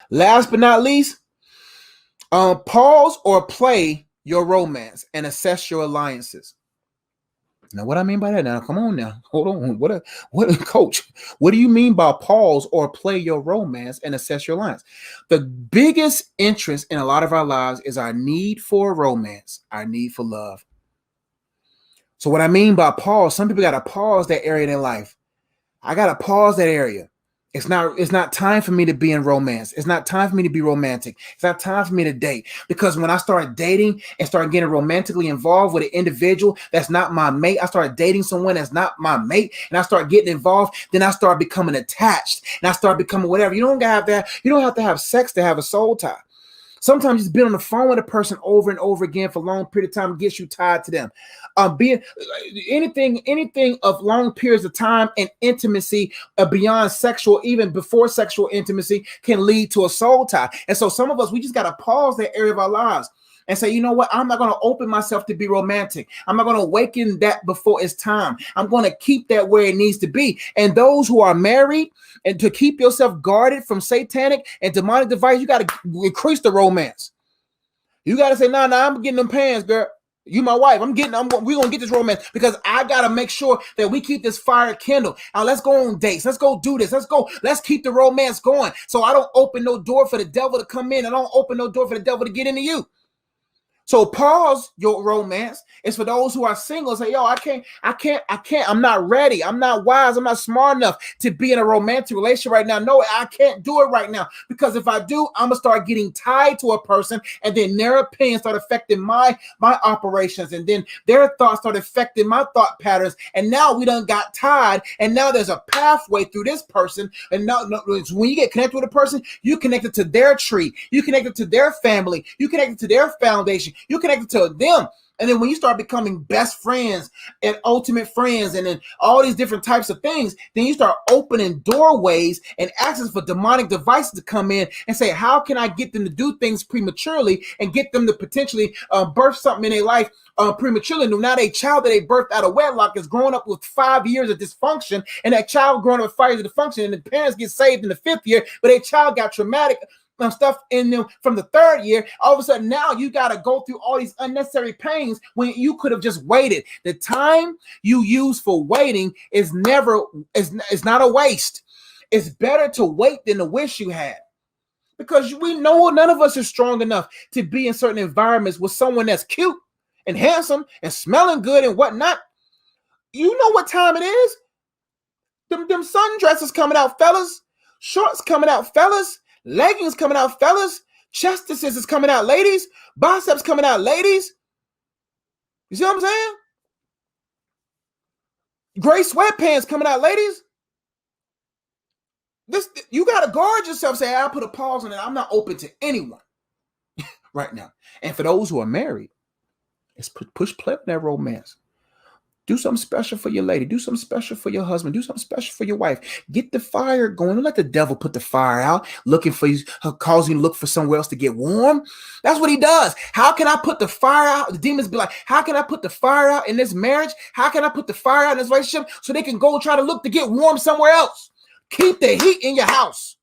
Last but not least, pause or play your romance and assess your alliances. Now, what I mean by that? Now, come on now. Hold on. What, coach? What do you mean by pause or play your romance and assess your alliance? The biggest interest in a lot of our lives is our need for romance, our need for love. So what I mean by pause, some people got to pause that area in their life. I got to pause that area. It's not time for me to be in romance. It's not time for me to be romantic. It's not time for me to date. Because when I started dating and started getting romantically involved with an individual that's not my mate, I started dating someone that's not my mate, and I start getting involved, then I start becoming attached, and I start becoming whatever. You don't have to have sex to have a soul tie. Sometimes just being on the phone with a person over and over again for a long period of time gets you tied to them. Being anything of long periods of time and intimacy beyond sexual, even before sexual intimacy, can lead to a soul tie. And so some of us, we just got to pause that area of our lives and say, you know what? I'm not going to open myself to be romantic. I'm not going to awaken that before it's time. I'm going to keep that where it needs to be. And those who are married, and to keep yourself guarded from satanic and demonic device, you got to increase the romance. You got to say, nah, I'm getting them pants, girl. You my wife. We're going to get this romance because I got to make sure that we keep this fire kindled. Now let's go on dates. Let's go do this. Let's keep the romance going. So I don't open no door for the devil to come in. I don't open no door for the devil to get into you. So pause your romance. It's for those who are single. Say, yo, I can't. I'm not ready. I'm not wise. I'm not smart enough to be in a romantic relationship right now. No, I can't do it right now. Because if I do, I'm going to start getting tied to a person, and then their opinions start affecting my operations, and then their thoughts start affecting my thought patterns. And now we done got tied, and now there's a pathway through this person. And now when you get connected with a person, you connected to their tree. You connected to their family. You connected to their foundation. You connected to them. And then when you start becoming best friends and ultimate friends and then all these different types of things, then you start opening doorways and access for demonic devices to come in and say, how can I get them to do things prematurely and get them to potentially birth something in their life prematurely? Now that child that they birthed out of wedlock is growing up with 5 years of dysfunction, and that child growing up with 5 years of dysfunction, and the parents get saved in the 5th year, but that child got traumatic stuff in them from the 3rd year. All of a sudden now you got to go through all these unnecessary pains when you could have just waited. The time you use for waiting is not a waste. It's better to wait than to wish you had, because we know none of us is strong enough to be in certain environments with someone that's cute and handsome and smelling good and whatnot. You know what time it is. Them sundresses coming out, fellas. Shorts coming out, fellas. Leggings coming out, fellas. Chestises is coming out, ladies. Biceps coming out, ladies. You see what I'm saying? Gray sweatpants coming out, ladies. You got to guard yourself. Say, I'll put a pause on it. I'm not open to anyone right now. And for those who are married, it's push play on that romance. Do something special for your lady. Do something special for your husband. Do something special for your wife. Get the fire going. Don't let the devil put the fire out, looking for you, causing you to look for somewhere else to get warm. That's what he does. How can I put the fire out? The demons be like, how can I put the fire out in this marriage? How can I put the fire out in this relationship so they can go try to look to get warm somewhere else? Keep the heat in your house.